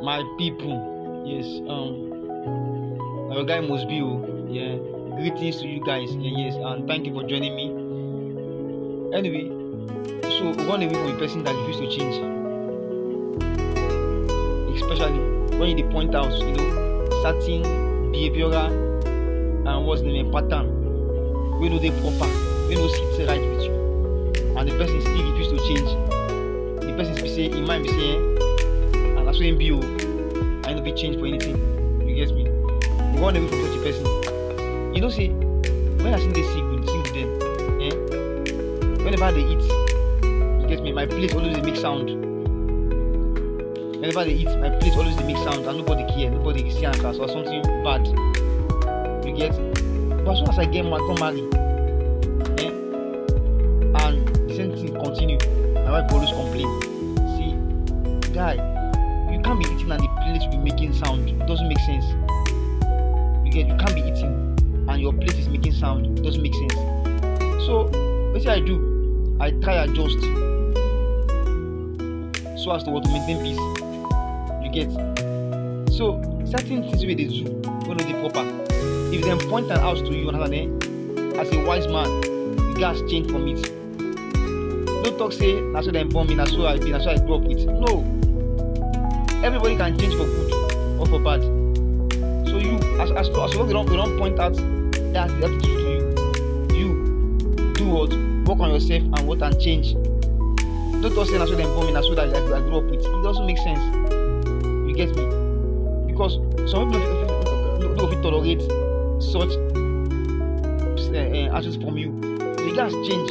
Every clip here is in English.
My people, yes, our guy must be, yeah. Greetings to you guys, yeah, yes, and thank you for joining me. Anyway, so run away from a person that refuse to change, especially when you dey point out, certain behavioral and what's the name pattern wey no dey proper, wey no sit right with you, and the person still refuse to change. The person be say, in mind be say, and that's when be, I no fit change for anything. You get me? Run away from such a person. Say when I see they sick with them, whenever they eat, you get me, my plate always dey make sound. Whenever they eat, my plate always dey make sound, and nobody care, nobody see am as or something bad. You get? But as soon as I get come marry, and the same thing continue, my wife always complain. See, guy, you can't be eating and the plate will be making sound. It doesn't make sense. You can't be eating and your plate is making sound. It doesn't make sense. So what I do? I try adjust so as to maintain peace. You get? So certain things wey they do when no dey proper. If them point am out to you, as a wise man, you gats change from it. Don't talk say na so dem born me, na so I be, na so I grew up with. No. Everybody can change for good or for bad. So you, as long as you don't point out that attitude to you do what? Work on yourself and change. Don't talk say na so dem born me, na so that I grew up with. It doesn't make sense. You get me? Because some people don't fit tolerate such attitudes from you. You guys change.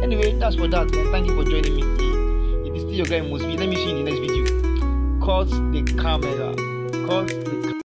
Anyway, that's for that. And thank you for joining me. It is still your guy Mosby. Let me see you in the next video. Cut the camera. Cut the